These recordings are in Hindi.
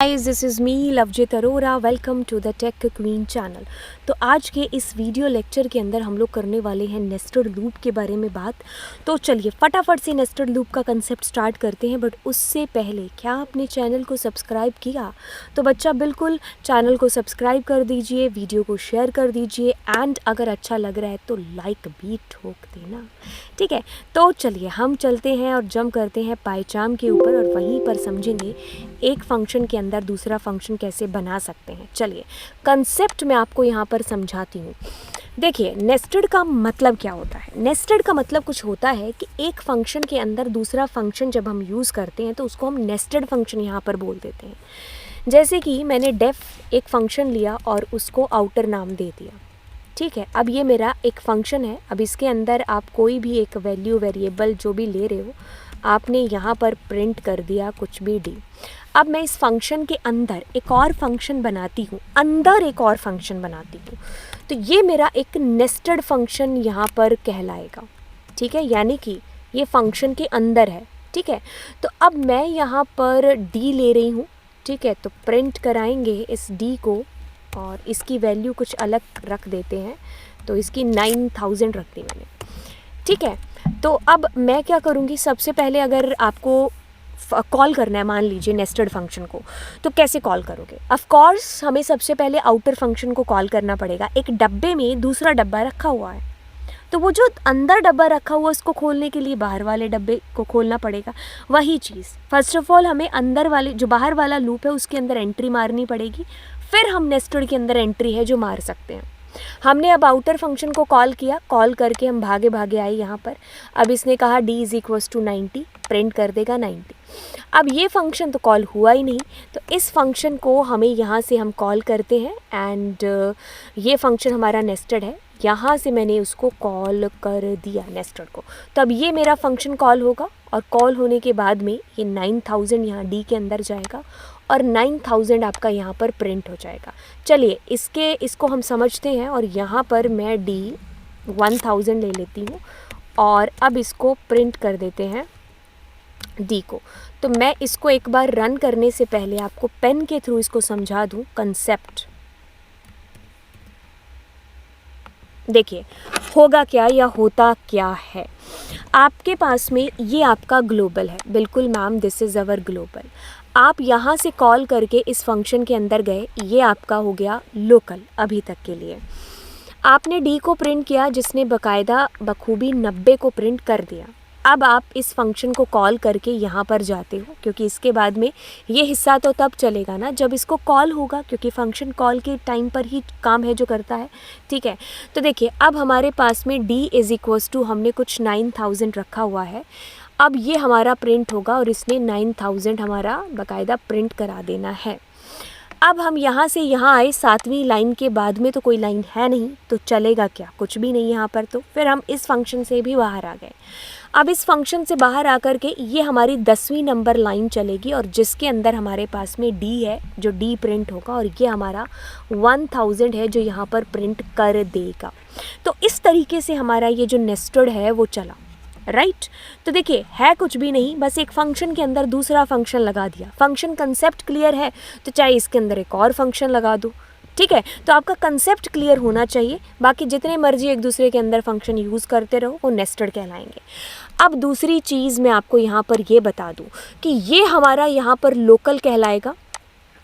Guys, this is me Lovjeet Arora. Welcome to the tech queen channel. तो आज के इस वीडियो लेक्चर के अंदर हम लोग करने वाले हैं नेस्टेड लूप के बारे में बात। तो चलिए फटाफट से नेस्टेड लूप का कंसेप्ट स्टार्ट करते हैं। बट उससे पहले क्या आपने चैनल को सब्सक्राइब किया? तो बच्चा बिल्कुल चैनल को सब्सक्राइब कर दीजिए, वीडियो को शेयर कर दीजिए एंड अगर अच्छा लग रहा है तो लाइक भी ठोक देना, ठीक है। तो चलिए हम चलते हैं और जंप करते हैं पाइचाम के ऊपर और वहीं पर समझेंगे एक फंक्शन के अंदर दूसरा फंक्शन कैसे बना सकते हैं। चलिए कंसेप्ट मैं आपको यहाँ पर समझाती हूँ। देखिए नेस्टेड का मतलब क्या होता है। नेस्टेड का मतलब कुछ होता है कि एक फंक्शन के अंदर दूसरा फंक्शन जब हम यूज़ करते हैं तो उसको हम नेस्टेड फंक्शन यहाँ पर बोल देते हैं। जैसे कि मैंने डेफ एक फंक्शन लिया और उसको आउटर नाम दे दिया, ठीक है। अब ये मेरा एक फंक्शन है। अब इसके अंदर आप कोई भी एक वैल्यू वेरिएबल जो भी ले रहे हो आपने यहाँ पर प्रिंट कर दिया कुछ भी डी। अब मैं इस फंक्शन के अंदर एक और फंक्शन बनाती हूँ, अंदर एक और फंक्शन बनाती हूँ, तो ये मेरा एक नेस्टेड फंक्शन यहाँ पर कहलाएगा, ठीक है। यानी कि ये फंक्शन के अंदर है, ठीक है। तो अब मैं यहाँ पर डी ले रही हूँ, ठीक है। तो प्रिंट कराएंगे इस डी को और इसकी वैल्यू कुछ अलग रख देते हैं। तो इसकी 9000 रख दी मैंने, ठीक है। तो अब मैं क्या करूँगी, सबसे पहले अगर आपको कॉल करना है मान लीजिए नेस्टेड फंक्शन को, तो कैसे कॉल करोगे? ऑफ कोर्स हमें सबसे पहले आउटर फंक्शन को कॉल करना पड़ेगा। एक डब्बे में दूसरा डब्बा रखा हुआ है, तो वो जो अंदर डब्बा रखा हुआ है उसको खोलने के लिए बाहर वाले डब्बे को खोलना पड़ेगा। वही चीज़ फर्स्ट ऑफ ऑल हमें अंदर वाले जो बाहर वाला लूप है उसके अंदर एंट्री मारनी पड़ेगी, फिर हम नेस्टेड के अंदर एंट्री है जो मार सकते हैं। हमने अब आउटर फंक्शन को कॉल किया, कॉल करके हम भागे भागे आए यहाँ पर। अब इसने कहा d is equals to 90, print कर देगा 90। अब ये फंक्शन तो कॉल हुआ ही नहीं, तो इस फंक्शन को हमें यहाँ से हम कॉल करते हैं एंड ये फंक्शन हमारा नेस्टेड है। यहाँ से मैंने उसको कॉल कर दिया नेस्टेड को, तो अब ये मेरा फंक्शन कॉल होगा और कॉल होने के बाद में ये 9000 यहाँ डी के अंदर जाएगा और 9000 आपका यहाँ पर प्रिंट हो जाएगा। चलिए इसको हम समझते हैं और यहाँ पर मैं डी 1000 ले लेती हूँ और अब इसको प्रिंट कर देते हैं डी को। तो मैं इसको एक बार रन करने से पहले आपको पेन के थ्रू इसको समझा दूँ कंसेप्ट। देखिए होगा क्या या होता क्या है। आपके पास में ये आपका ग्लोबल है, बिल्कुल ma'am this is our global. आप यहाँ से कॉल करके इस फंक्शन के अंदर गए, ये आपका हो गया लोकल अभी तक के लिए। आपने डी को प्रिंट किया जिसने बाकायदा बखूबी 90 को प्रिंट कर दिया। अब आप इस फंक्शन को कॉल करके यहाँ पर जाते हो, क्योंकि इसके बाद में ये हिस्सा तो तब चलेगा ना जब इसको कॉल होगा, क्योंकि फंक्शन कॉल के टाइम पर ही काम है जो करता है, ठीक है। तो देखिए अब हमारे पास में d इज़ इक्वल्स टू हमने कुछ 9000 रखा हुआ है। अब ये हमारा प्रिंट होगा और इसने 9000 हमारा बाकायदा प्रिंट करा देना है। अब हम यहाँ से यहाँ आए, 7वीं लाइन के बाद में तो कोई लाइन है नहीं, तो चलेगा क्या? कुछ भी नहीं यहाँ पर। तो फिर हम इस फंक्शन से भी बाहर आ गए। अब इस फंक्शन से बाहर आकर के ये हमारी 10वीं नंबर लाइन चलेगी और जिसके अंदर हमारे पास में डी है, जो डी प्रिंट होगा और ये हमारा 1000 है जो यहाँ पर प्रिंट कर देगा। तो इस तरीके से हमारा ये जो नेस्टेड है वो चला, राइट। तो देखिए है कुछ भी नहीं, बस एक फंक्शन के अंदर दूसरा फंक्शन लगा दिया। फंक्शन कंसेप्ट क्लियर है तो चाहे इसके अंदर एक और फंक्शन लगा दो, ठीक है। तो आपका कंसेप्ट क्लियर होना चाहिए, बाकी जितने मर्जी एक दूसरे के अंदर फंक्शन यूज़ करते रहो वो नेस्टेड कहलाएंगे। अब दूसरी चीज़ मैं आपको यहाँ पर ये बता दूँ कि ये हमारा यहाँ पर लोकल कहलाएगा,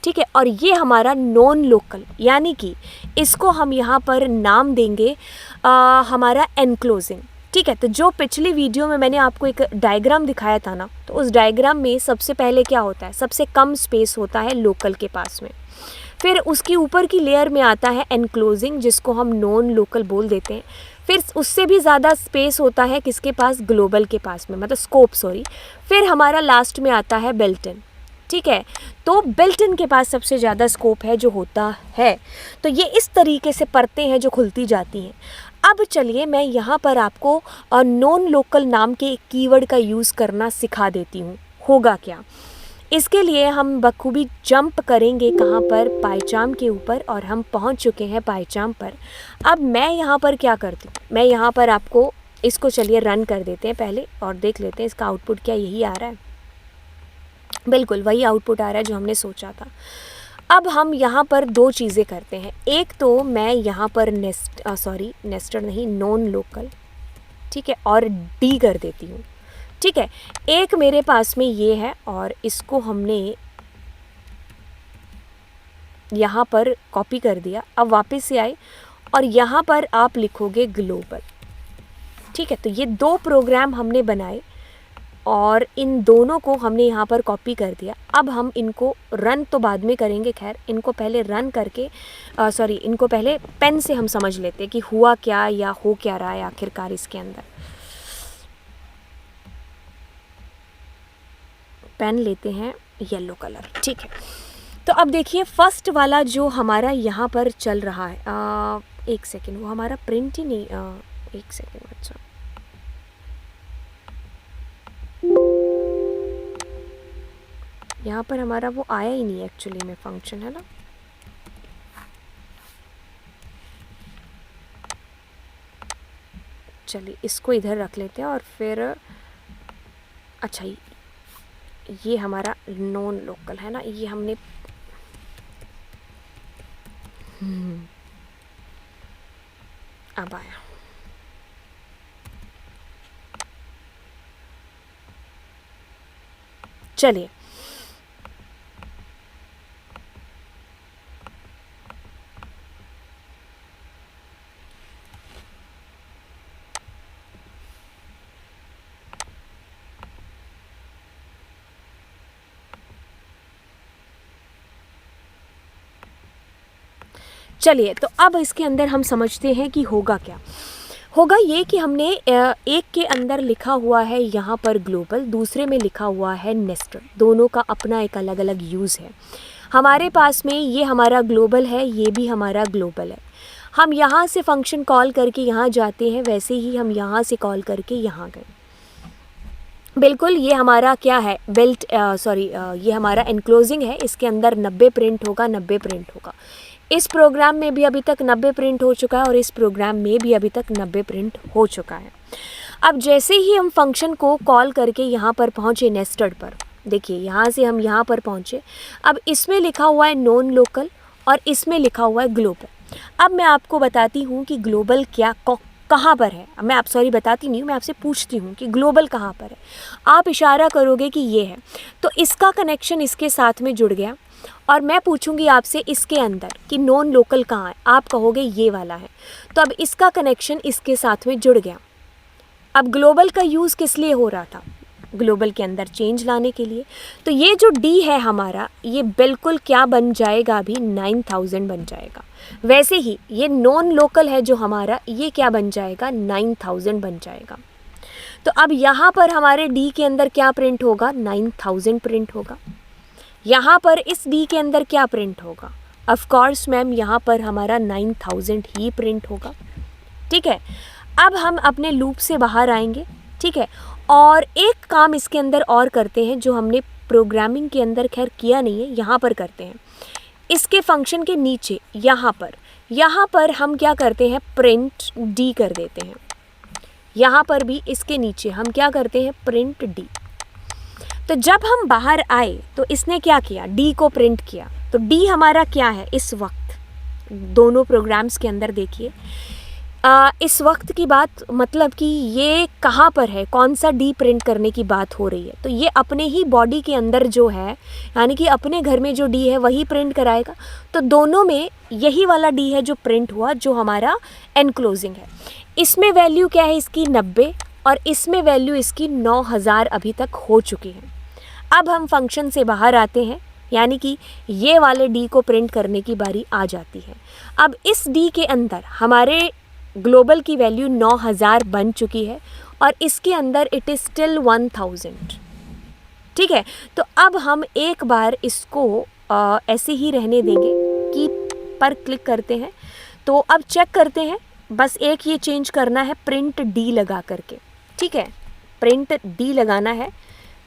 ठीक है, और ये हमारा नॉन लोकल, यानी कि इसको हम यहाँ पर नाम देंगे हमारा एनक्लोजिंग, ठीक है। तो जो पिछली वीडियो में मैंने आपको एक डायग्राम दिखाया था ना, तो उस डायग्राम में सबसे पहले क्या होता है, सबसे कम स्पेस होता है लोकल के पास में, फिर उसकी ऊपर की लेयर में आता है एनक्लोजिंग जिसको हम नॉन लोकल बोल देते हैं, फिर उससे भी ज़्यादा स्पेस होता है किसके पास, ग्लोबल के पास में, मतलब स्कोप सॉरी, फिर हमारा लास्ट में आता है बिल्ट इन, ठीक है। तो बिल्ट इन के पास सबसे ज़्यादा स्कोप है जो होता है। तो ये इस तरीके से परतें हैं जो खुलती जाती हैं। अब चलिए मैं यहाँ पर आपको नॉन लोकल नाम के एक कीवर्ड का यूज़ करना सिखा देती हूँ। होगा क्या, इसके लिए हम बखूबी जंप करेंगे कहाँ पर, पाइचाम के ऊपर, और हम पहुँच चुके हैं पाइचाम पर। अब मैं यहाँ पर क्या करती हूँ, मैं यहाँ पर आपको इसको चलिए रन कर देते हैं पहले और देख लेते हैं इसका आउटपुट क्या यही आ रहा है। बिल्कुल वही आउटपुट आ रहा है जो हमने सोचा था। अब हम यहाँ पर दो चीज़ें करते हैं। एक तो मैं यहाँ पर नेस्टेड नहीं, नॉन लोकल, ठीक है, और डी कर देती हूँ, ठीक है। एक मेरे पास में ये है और इसको हमने यहाँ पर कॉपी कर दिया। अब वापस से आए और यहाँ पर आप लिखोगे ग्लोबल, ठीक है। तो ये दो प्रोग्राम हमने बनाए और इन दोनों को हमने यहाँ पर कॉपी कर दिया। अब हम इनको रन तो बाद में करेंगे, खैर इनको पहले रन करके इनको पहले पेन से हम समझ लेते हैं कि हुआ क्या या हो क्या रहा है आखिरकार इसके अंदर। पेन लेते हैं येलो कलर, ठीक है। तो अब देखिए फर्स्ट वाला जो हमारा यहाँ पर चल रहा है, एक सेकेंड, वो हमारा प्रिंट ही नहीं, एक सेकेंड, अच्छा यहाँ पर हमारा वो आया ही नहीं एक्चुअली में फंक्शन, है ना। चलिए इसको इधर रख लेते हैं और फिर अच्छा ये हमारा नॉन लोकल है ना, ये हमने अब आया। चलिए चलिए तो अब इसके अंदर हम समझते हैं कि होगा क्या। होगा ये कि हमने एक के अंदर लिखा हुआ है यहाँ पर ग्लोबल, दूसरे में लिखा हुआ है नेस्टेड, दोनों का अपना एक अलग अलग यूज़ है। हमारे पास में ये हमारा ग्लोबल है, ये भी हमारा ग्लोबल है। हम यहाँ से फंक्शन कॉल करके यहाँ जाते हैं, वैसे ही हम यहाँ से कॉल करके यहाँ गए। बिल्कुल ये हमारा क्या है, ये हमारा एनक्लोजिंग है, इसके अंदर 90 प्रिंट होगा, 90 प्रिंट होगा। इस प्रोग्राम में भी अभी तक 90 प्रिंट हो चुका है और इस प्रोग्राम में भी अभी तक 90 प्रिंट हो चुका है। अब जैसे ही हम फंक्शन को कॉल करके यहाँ पर पहुँचे नेस्टेड पर, देखिए यहाँ से हम यहाँ पर पहुँचे। अब इसमें लिखा हुआ है नॉन लोकल और इसमें लिखा हुआ है ग्लोबल। अब मैं आपको बताती हूँ कि ग्लोबल कहाँ पर है। मैं बताती नहीं हूँ, मैं आपसे पूछती हूँ कि ग्लोबल कहाँ पर है। आप इशारा करोगे कि ये है, तो इसका कनेक्शन इसके साथ में जुड़ गया। और मैं पूछूंगी आपसे इसके अंदर कि नॉन लोकल कहाँ है, आप कहोगे ये वाला है, तो अब इसका कनेक्शन इसके साथ में जुड़ गया। अब ग्लोबल का यूज़ किस लिए हो रहा था, ग्लोबल के अंदर चेंज लाने के लिए। तो ये जो डी है हमारा, ये बिल्कुल क्या बन जाएगा, अभी 9000 बन जाएगा। वैसे ही ये नॉन लोकल है जो हमारा, ये क्या बन जाएगा, 9000 बन जाएगा। तो अब यहाँ पर हमारे डी के अंदर क्या प्रिंट होगा, 9000 प्रिंट होगा। यहाँ पर इस डी के अंदर क्या प्रिंट होगा, ऑफ कोर्स मैम यहाँ पर हमारा 9000 ही प्रिंट होगा, ठीक है। अब हम अपने लूप से बाहर आएंगे, ठीक है, और एक काम इसके अंदर और करते हैं जो हमने प्रोग्रामिंग के अंदर खैर किया नहीं है, यहाँ पर करते हैं। इसके फंक्शन के नीचे यहाँ पर हम क्या करते हैं, प्रिंट डी कर देते हैं। यहाँ पर भी इसके नीचे हम क्या करते हैं, प्रिंट डी। तो जब हम बाहर आए तो इसने क्या किया, डी को प्रिंट किया। तो डी हमारा क्या है इस वक्त, दोनों प्रोग्राम्स के अंदर देखिए इस वक्त की बात, मतलब कि ये कहाँ पर है, कौन सा डी प्रिंट करने की बात हो रही है। तो ये अपने ही बॉडी के अंदर जो है, यानी कि अपने घर में जो डी है वही प्रिंट कराएगा। तो दोनों में यही वाला डी है जो प्रिंट हुआ, जो हमारा एनक्लोजिंग है। इसमें वैल्यू क्या है इसकी, 90, और इसमें वैल्यू इसकी 9000 अभी तक हो चुकी है। अब हम फंक्शन से बाहर आते हैं, यानी कि ये वाले डी को प्रिंट करने की बारी आ जाती है। अब इस डी के अंदर हमारे ग्लोबल की वैल्यू 9000 बन चुकी है और इसके अंदर इट इज़ स्टिल 1000, ठीक है। तो अब हम एक बार इसको ऐसे ही रहने देंगे, की पर क्लिक करते हैं। तो अब चेक करते हैं, बस एक ये चेंज करना है, प्रिंट डी लगा करके, ठीक है, प्रिंट डी लगाना है।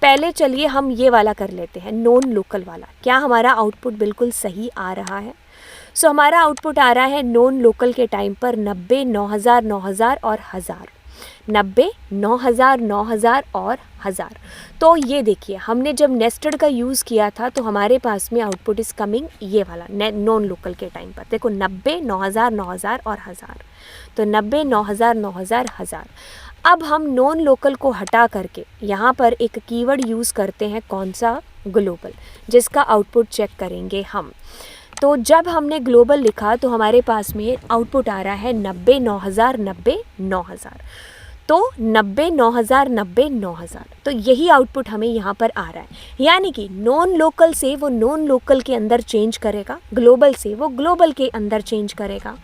पहले चलिए हम ये वाला कर लेते हैं, नॉन लोकल वाला। क्या हमारा आउटपुट बिल्कुल सही आ रहा है। सो हमारा आउटपुट आ रहा है नॉन लोकल के टाइम पर 90, 9000, 9000 और 1000। 90, 9000, 9000 और 1000। तो ये देखिए, हमने जब नेस्टेड का यूज़ किया था तो हमारे पास में आउटपुट इज़ कमिंग ये वाला नॉन लोकल के टाइम पर। देखो 90, 9000, 9000 और 1000। तो 90, 9000, 9000, 1000। अब हम नॉन लोकल को हटा करके यहाँ पर एक कीवर्ड यूज़ करते हैं, कौन सा? ग्लोबल, जिसका आउटपुट चेक करेंगे हम। तो जब हमने ग्लोबल लिखा तो हमारे पास में आउटपुट आ रहा है 90, 9000, 90, 9000। तो 90, 9000, 90, 9000। तो यही आउटपुट हमें यहाँ पर आ रहा है। यानी कि नॉन लोकल से वो नॉन लोकल के अंदर चेंज करेगा, ग्लोबल से वो ग्लोबल के अंदर चेंज करेगा।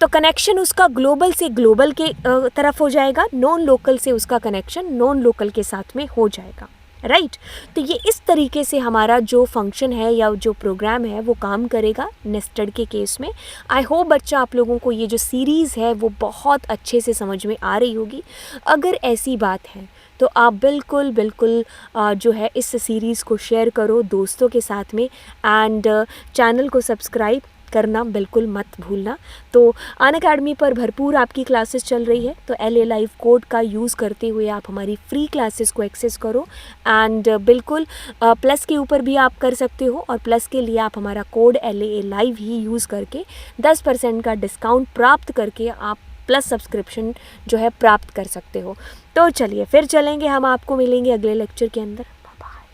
तो कनेक्शन उसका ग्लोबल से ग्लोबल के तरफ हो जाएगा, नॉन लोकल से उसका कनेक्शन नॉन लोकल के साथ में हो जाएगा, राइट। तो ये इस तरीके से हमारा जो फंक्शन है या जो प्रोग्राम है वो काम करेगा नेस्टेड के केस में। आई होप बच्चा आप लोगों को ये जो सीरीज़ है वो बहुत अच्छे से समझ में आ रही होगी। अगर ऐसी बात है तो आप बिल्कुल बिल्कुल जो है इस सीरीज़ को शेयर करो दोस्तों के साथ में, एंड चैनल को सब्सक्राइब करना बिल्कुल मत भूलना। तो अनअकैडमी पर भरपूर आपकी क्लासेस चल रही है, तो LA लाइव कोड का यूज़ करते हुए आप हमारी फ्री क्लासेस को एक्सेस करो। एंड बिल्कुल प्लस के ऊपर भी आप कर सकते हो, और प्लस के लिए आप हमारा कोड LA लाइव ही यूज़ करके 10% का डिस्काउंट प्राप्त करके आप प्लस सब्सक्रिप्शन जो है प्राप्त कर सकते हो। तो चलिए फिर चलेंगे, हम आपको मिलेंगे अगले लेक्चर के अंदर।